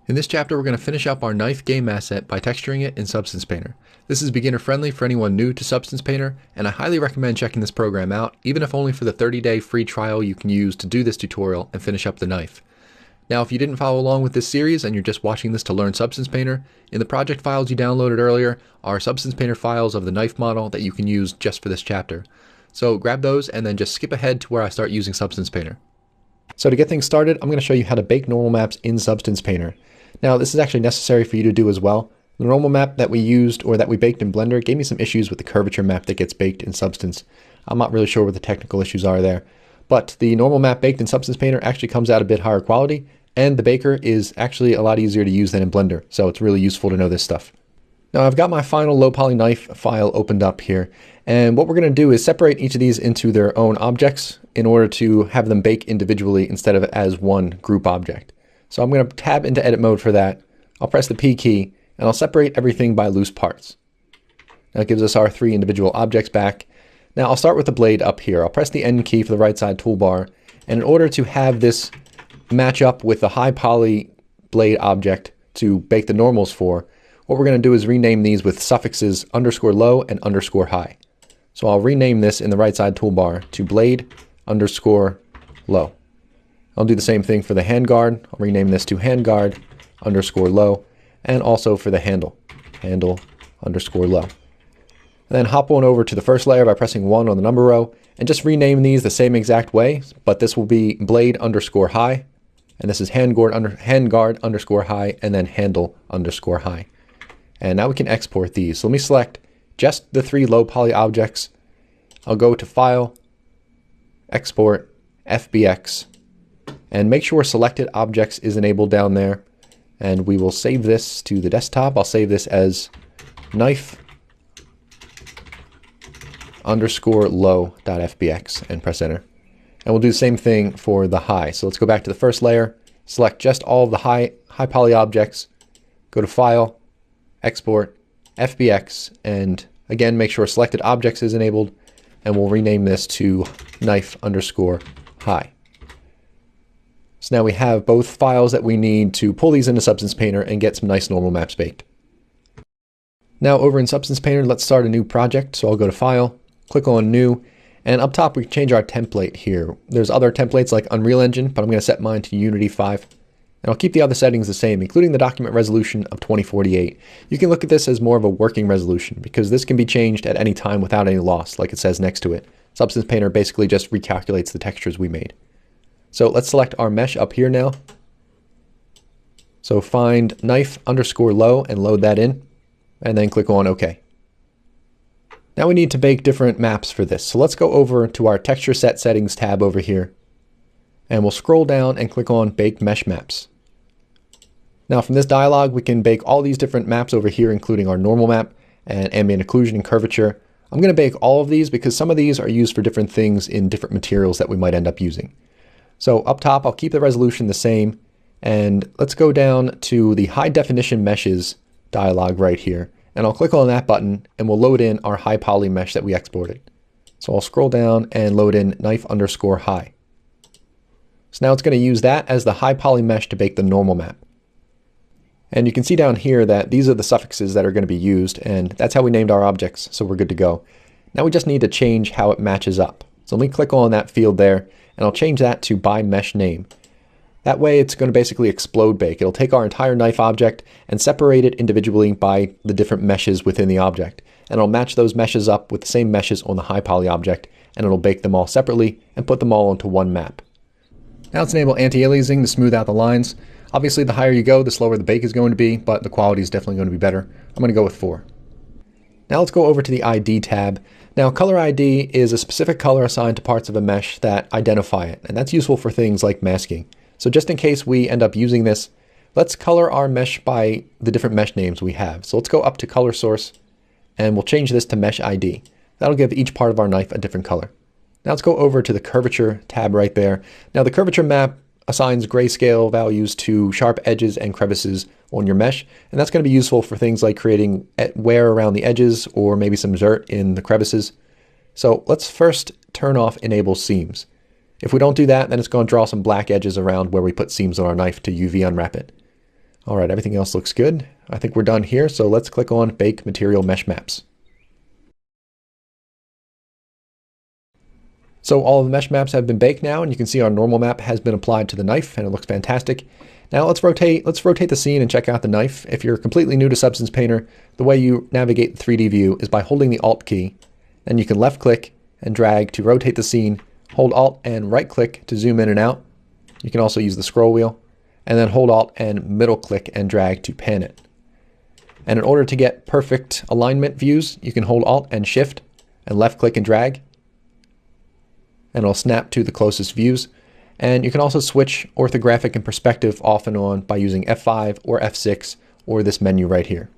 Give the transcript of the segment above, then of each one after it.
In this chapter, we're going to finish up our knife game asset by texturing it in Substance Painter. This is beginner friendly for anyone new to Substance Painter, and I highly recommend checking this program out, even if only for the 30-day free trial you can use to do this tutorial and finish up the knife. Now, if you didn't follow along with this series and you're just watching this to learn Substance Painter, in the project files you downloaded earlier are Substance Painter files of the knife model that you can use just for this chapter. So grab those and then just skip ahead to where I start using Substance Painter. So to get things started, I'm going to show you how to bake normal maps in Substance Painter. Now, this is actually necessary for you to do as well. The normal map that we used or that we baked in Blender gave me some issues with the curvature map that gets baked in Substance. I'm not really sure what the technical issues are there. But the normal map baked in Substance Painter actually comes out a bit higher quality, and the baker is actually a lot easier to use than in Blender, so it's really useful to know this stuff. Now, I've got my final low poly knife file opened up here, and what we're going to do is separate each of these into their own objects in order to have them bake individually instead of as one group object. So I'm going to tab into edit mode for that. I'll press the P key and I'll separate everything by loose parts. That gives us our three individual objects back. Now I'll start with the blade up here. I'll press the N key for the right side toolbar, and in order to have this match up with the high poly blade object to bake the normals for, what we're going to do is rename these with suffixes _low and _high. So I'll rename this in the right side toolbar to blade _low. I'll do the same thing for the handguard. I'll rename this to handguard _low, and also for the handle _low. And then hop on over to the first layer by pressing 1 on the number row and just rename these the same exact way, but this will be blade _high, and this is handguard _high, and then handle _high. And now we can export these. So let me select just the three low poly objects. I'll go to File, Export, FBX, and make sure Selected Objects is enabled down there. And we will save this to the desktop. I'll save this as knife _low.fbx and press enter. And we'll do the same thing for the high. So let's go back to the first layer, select just all of the high poly objects, go to File, Export, FBX, and again make sure Selected Objects is enabled, and we'll rename this to knife _high. So now we have both files that we need to pull these into Substance Painter and get some nice normal maps baked. Now over in Substance Painter, let's start a new project. So I'll go to File, click on New, and up top we can change our template here. There's other templates like Unreal Engine, but I'm going to set mine to Unity 5. And I'll keep the other settings the same, including the document resolution of 2048. You can look at this as more of a working resolution because this can be changed at any time without any loss, like it says next to it. Substance Painter basically just recalculates the textures we made. So let's select our mesh up here now. So find knife _low and load that in, and then click on OK. Now we need to bake different maps for this. So let's go over to our texture set settings tab over here, and we'll scroll down and click on Bake Mesh Maps. Now from this dialog, we can bake all these different maps over here, including our normal map and ambient occlusion and curvature. I'm going to bake all of these because some of these are used for different things in different materials that we might end up using. So up top, I'll keep the resolution the same, and let's go down to the high definition meshes dialog right here, and I'll click on that button and we'll load in our high poly mesh that we exported. So I'll scroll down and load in knife _high. So now it's going to use that as the high poly mesh to bake the normal map. And you can see down here that these are the suffixes that are going to be used, and that's how we named our objects, so we're good to go. Now we just need to change how it matches up. So let me click on that field there, and I'll change that to by mesh name. That way it's going to basically explode bake. It'll take our entire knife object and separate it individually by the different meshes within the object. And it'll match those meshes up with the same meshes on the high poly object, and it'll bake them all separately and put them all into one map. Now let's enable anti-aliasing to smooth out the lines. Obviously the higher you go, the slower the bake is going to be, but the quality is definitely going to be better. I'm going to go with 4. Now let's go over to the ID tab. Now color ID is a specific color assigned to parts of a mesh that identify it, and that's useful for things like masking. So just in case we end up using this, let's color our mesh by the different mesh names we have. So let's go up to color source, and we'll change this to mesh ID. That'll give each part of our knife a different color. Now let's go over to the curvature tab right there. Now the curvature map assigns grayscale values to sharp edges and crevices on your mesh, and that's going to be useful for things like creating wear around the edges or maybe some dirt in the crevices. So let's first turn off enable seams. If we don't do that, then it's going to draw some black edges around where we put seams on our knife to UV unwrap it. All right, everything else looks good. I think we're done here, so let's click on Bake Material Mesh Maps. So all of the mesh maps have been baked now, and you can see our normal map has been applied to the knife, and it looks fantastic. Now let's rotate the scene and check out the knife. If you're completely new to Substance Painter, the way you navigate the 3D view is by holding the Alt key. Then you can left click and drag to rotate the scene, hold Alt and right click to zoom in and out. You can also use the scroll wheel, and then hold Alt and middle click and drag to pan it. And in order to get perfect alignment views, you can hold Alt and Shift and left click and drag, and it'll snap to the closest views. And you can also switch orthographic and perspective off and on by using F5 or F6 or this menu right here.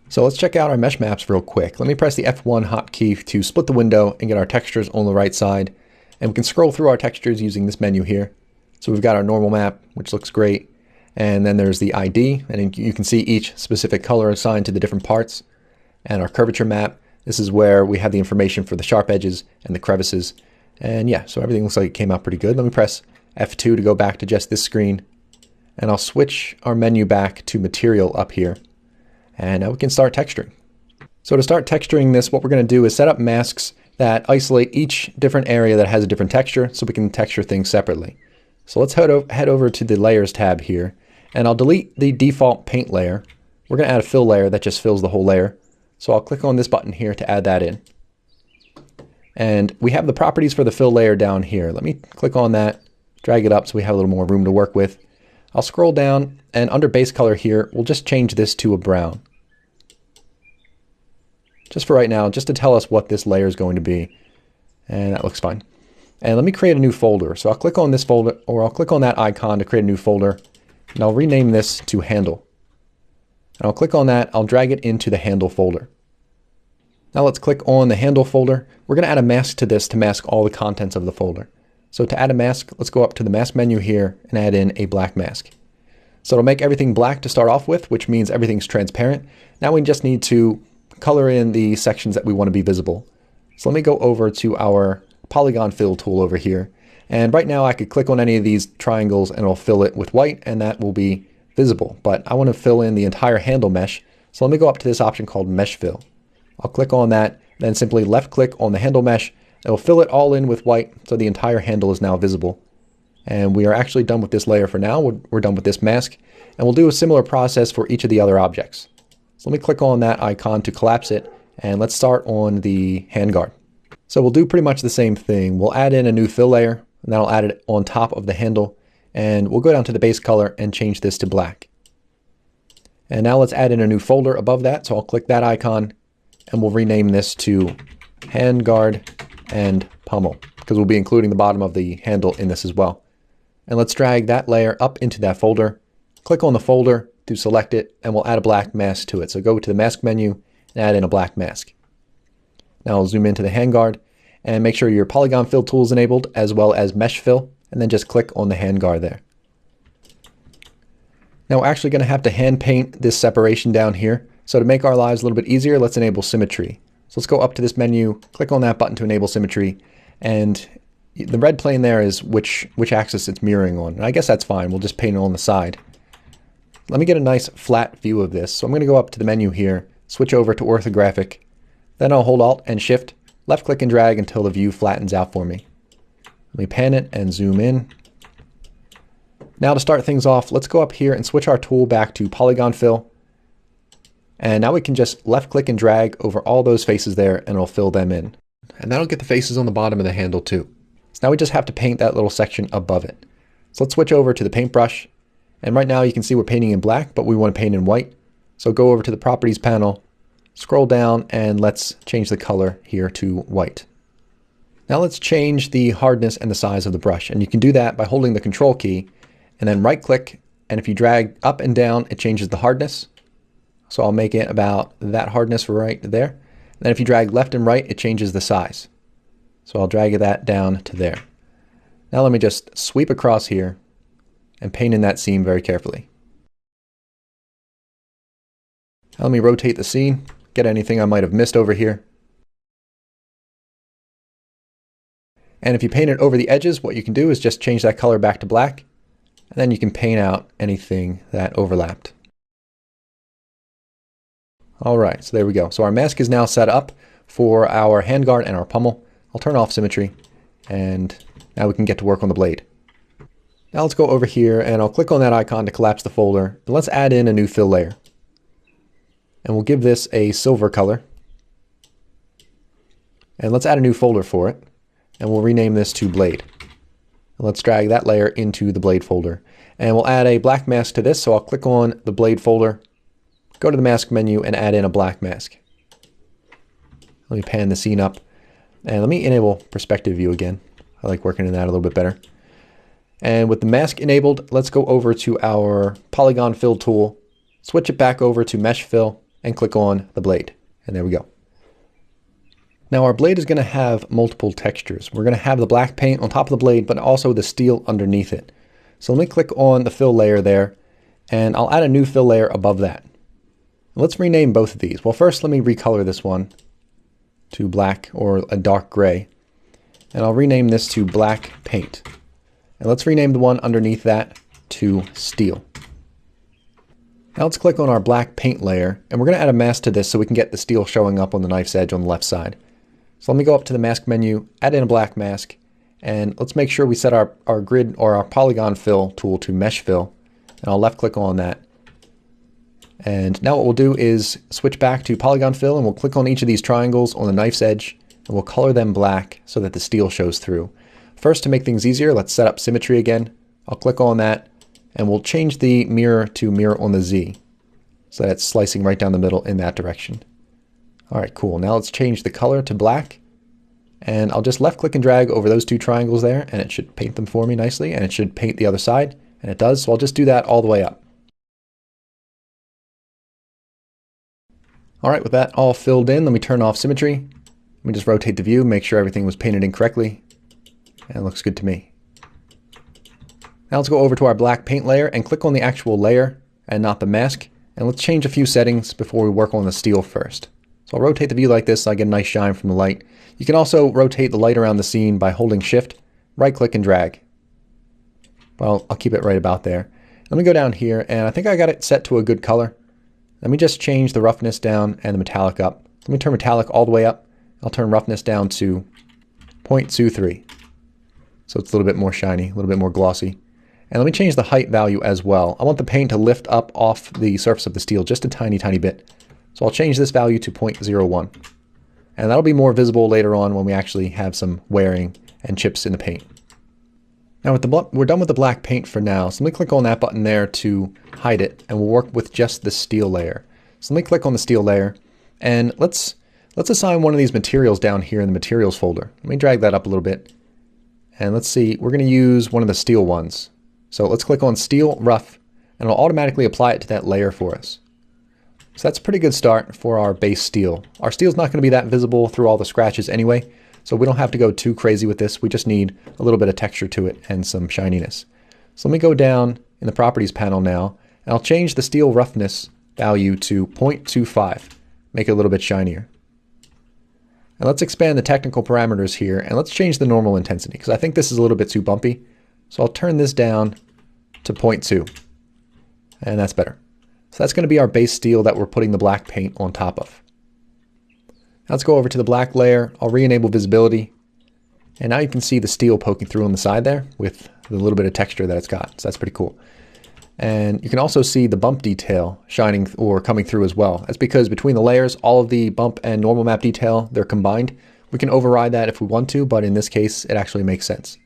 So let's check out our mesh maps real quick. Let me press the F1 hotkey to split the window and get our textures on the right side. And we can scroll through our textures using this menu here. So we've got our normal map, which looks great. And then there's the ID, and you can see each specific color assigned to the different parts. And our curvature map. This is where we have the information for the sharp edges and the crevices. And yeah, so everything looks like it came out pretty good. Let me press F2 to go back to just this screen. And I'll switch our menu back to material up here. And now we can start texturing. So to start texturing this, what we're going to do is set up masks that isolate each different area that has a different texture so we can texture things separately. So let's head over to the Layers tab here. And I'll delete the default paint layer. We're going to add a fill layer that just fills the whole layer. So I'll click on this button here to add that in. And we have the properties for the fill layer down here. Let me click on that, drag it up so we have a little more room to work with. I'll scroll down, and under base color here, we'll just change this to a brown. Just for right now, just to tell us what this layer is going to be. And that looks fine. And let me create a new folder. So I'll click on this folder, or I'll click on that icon to create a new folder. And I'll rename this to Handle. And I'll click on that, I'll drag it into the Handle folder. Now let's click on the Handle folder. We're going to add a mask to this to mask all the contents of the folder. So to add a mask, let's go up to the mask menu here and add in a black mask. So it'll make everything black to start off with, which means everything's transparent. Now we just need to color in the sections that we want to be visible. So let me go over to our polygon fill tool over here. And right now I could click on any of these triangles and it'll fill it with white, and that will be visible. But I want to fill in the entire handle mesh. So let me go up to this option called Mesh Fill. I'll click on that, then simply left click on the handle mesh. It'll fill it all in with white, so the entire handle is now visible. And we are actually done with this layer for now. We're done with this mask, and we'll do a similar process for each of the other objects. So let me click on that icon to collapse it, and let's start on the handguard. So we'll do pretty much the same thing. We'll add in a new fill layer, and that'll add it on top of the handle, and we'll go down to the base color and change this to black. And now let's add in a new folder above that, so I'll click that icon, and we'll rename this to Handguard and Pommel, because we'll be including the bottom of the handle in this as well. And let's drag that layer up into that folder, click on the folder to select it, and we'll add a black mask to it. So go to the mask menu and add in a black mask. Now I'll zoom into the handguard and make sure your polygon fill tool is enabled as well as mesh fill, and then just click on the handguard there. Now we're actually going to have to hand paint this separation down here. So to make our lives a little bit easier, let's enable symmetry. So let's go up to this menu, click on that button to enable symmetry, and the red plane there is which axis it's mirroring on. And I guess that's fine, we'll just paint it on the side. Let me get a nice flat view of this. So I'm going to go up to the menu here, switch over to orthographic, then I'll hold Alt and Shift, left click and drag until the view flattens out for me. Let me pan it and zoom in. Now to start things off, let's go up here and switch our tool back to polygon fill. And now we can just left click and drag over all those faces there, and it'll fill them in. And that'll get the faces on the bottom of the handle too. So now we just have to paint that little section above it. So let's switch over to the paintbrush. And right now you can see we're painting in black, but we want to paint in white. So go over to the properties panel, scroll down, and let's change the color here to white. Now let's change the hardness and the size of the brush. And you can do that by holding the control key and then right click. And if you drag up and down, it changes the hardness. So I'll make it about that hardness right there. And then if you drag left and right, it changes the size. So I'll drag that down to there. Now let me just sweep across here and paint in that seam very carefully. Now let me rotate the scene, get anything I might have missed over here. And if you paint it over the edges, what you can do is just change that color back to black. and then you can paint out anything that overlapped. Alright, so there we go. So our mask is now set up for our handguard and our pommel. I'll turn off symmetry, and now we can get to work on the blade. Now let's go over here, and I'll click on that icon to collapse the folder, and let's add in a new fill layer. And we'll give this a silver color. And let's add a new folder for it, and we'll rename this to blade. And let's drag that layer into the blade folder. And we'll add a black mask to this, so I'll click on the blade folder, go to the mask menu, and add in a black mask. Let me pan the scene up, and let me enable perspective view again. I like working in that a little bit better. And with the mask enabled, let's go over to our polygon fill tool, switch it back over to mesh fill, and click on the blade. And there we go. Now our blade is going to have multiple textures. We're going to have the black paint on top of the blade, but also the steel underneath it. So let me click on the fill layer there, and I'll add a new fill layer above that. Let's rename both of these. Well, first let me recolor this one to black or a dark gray. And I'll rename this to black paint. And let's rename the one underneath that to steel. Now let's click on our black paint layer, and we're going to add a mask to this so we can get the steel showing up on the knife's edge on the left side. So let me go up to the mask menu, add in a black mask, and let's make sure we set our grid or our polygon fill tool to mesh fill. And I'll left click on that. And now what we'll do is switch back to polygon fill, and we'll click on each of these triangles on the knife's edge, and we'll color them black so that the steel shows through. First, to make things easier, let's set up symmetry again. I'll click on that, and we'll change the mirror to mirror on the Z, so that it's slicing right down the middle in that direction. Alright, cool. Now let's change the color to black, and I'll just left click and drag over those two triangles there, and it should paint them for me nicely, and it should paint the other side, and it does, so I'll just do that all the way up. Alright, with that all filled in, let me turn off symmetry. Let me just rotate the view, make sure everything was painted in correctly. And it looks good to me. Now let's go over to our black paint layer and click on the actual layer and not the mask. And let's change a few settings before we work on the steel first. So I'll rotate the view like this so I get a nice shine from the light. You can also rotate the light around the scene by holding shift, right click and drag. Well, I'll keep it right about there. Let me go down here, and I think I got it set to a good color. Let me just change the roughness down and the metallic up. Let me turn metallic all the way up. I'll turn roughness down to 0.23. So it's a little bit more shiny, a little bit more glossy. And let me change the height value as well. I want the paint to lift up off the surface of the steel just a tiny, tiny bit. So I'll change this value to 0.01. And that'll be more visible later on when we actually have some wearing and chips in the paint. Now we're done with the black paint for now, so let me click on that button there to hide it, and we'll work with just the steel layer. So let me click on the steel layer, and let's assign one of these materials down here in the materials folder. Let me drag that up a little bit, and let's see, we're going to use one of the steel ones. So let's click on steel rough, and it'll automatically apply it to that layer for us. So that's a pretty good start for our base steel. Our steel's not going to be that visible through all the scratches anyway, so we don't have to go too crazy with this. We just need a little bit of texture to it and some shininess. So let me go down in the properties panel now, and I'll change the steel roughness value to 0.25, make it a little bit shinier. And let's expand the technical parameters here, and let's change the normal intensity, because I think this is a little bit too bumpy. So I'll turn this down to 0.2, and that's better. So that's going to be our base steel that we're putting the black paint on top of. Now let's go over to the black layer. I'll re-enable visibility. And now you can see the steel poking through on the side there with the little bit of texture that it's got. So that's pretty cool. And you can also see the bump detail shining or coming through as well. That's because between the layers, all of the bump and normal map detail, they're combined. We can override that if we want to, but in this case, it actually makes sense.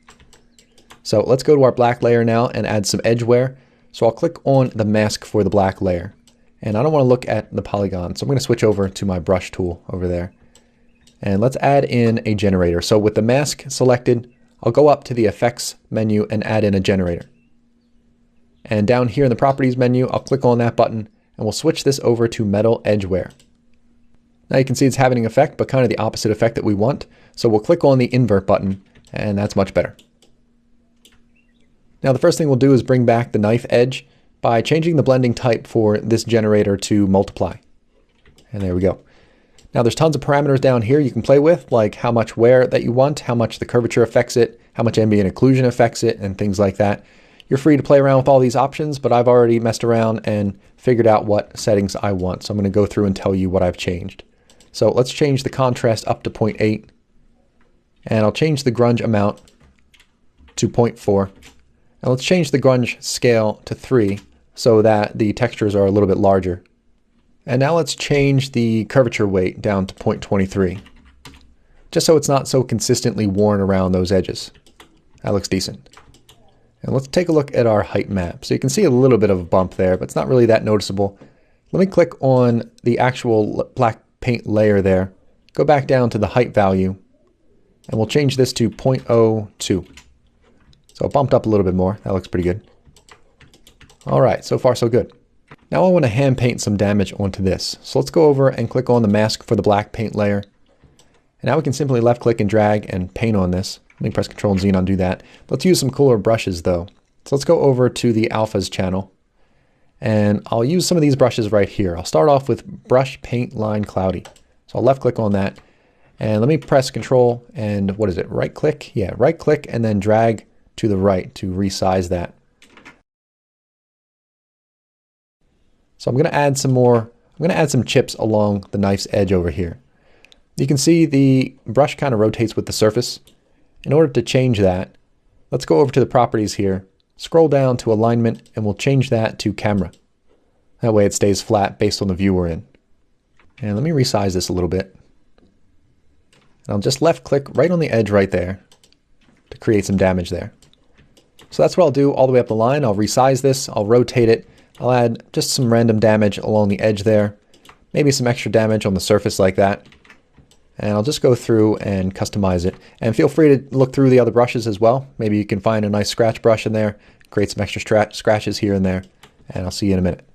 So let's go to our black layer now and add some edge wear. So I'll click on the mask for the black layer. And I don't want to look at the polygon, so I'm going to switch over to my brush tool over there. And let's add in a generator. So with the mask selected, I'll go up to the effects menu and add in a generator. And down here in the properties menu, I'll click on that button and we'll switch this over to metal edge wear. Now you can see it's having an effect, but kind of the opposite effect that we want. So we'll click on the invert button, and that's much better. Now the first thing we'll do is bring back the knife edge by changing the blending type for this generator to multiply. And there we go. Now there's tons of parameters down here you can play with, like how much wear that you want, how much the curvature affects it, how much ambient occlusion affects it, and things like that. You're free to play around with all these options, but I've already messed around and figured out what settings I want. So I'm going to go through and tell you what I've changed. So let's change the contrast up to 0.8, and I'll change the grunge amount to 0.4. And let's change the grunge scale to 3 so that the textures are a little bit larger. And now let's change the curvature weight down to 0.23, just so it's not so consistently worn around those edges. That looks decent. And let's take a look at our height map. So you can see a little bit of a bump there, but it's not really that noticeable. Let me click on the actual black paint layer there, go back down to the height value, and we'll change this to 0.02. So it bumped up a little bit more. That looks pretty good. All right, so far so good. Now I want to hand paint some damage onto this. So let's go over and click on the mask for the black paint layer. And now we can simply left click and drag and paint on this. Let me press Ctrl and Z and undo that. Let's use some cooler brushes though. So let's go over to the alphas channel. And I'll use some of these brushes right here. I'll start off with Brush Paint Line Cloudy. So I'll left click on that. And let me press Ctrl and what is it? Right click? Yeah, right click and then drag to the right to resize that. So I'm going to add some chips along the knife's edge over here. You can see the brush kind of rotates with the surface. In order to change that, let's go over to the properties here, scroll down to alignment, and we'll change that to camera. That way it stays flat based on the view we're in. And let me resize this a little bit. And I'll just left click right on the edge right there to create some damage there. So that's what I'll do all the way up the line. I'll resize this, I'll rotate it, I'll add just some random damage along the edge there, maybe some extra damage on the surface like that. And I'll just go through and customize it. And feel free to look through the other brushes as well. Maybe you can find a nice scratch brush in there, create some extra scratches here and there. And I'll see you in a minute.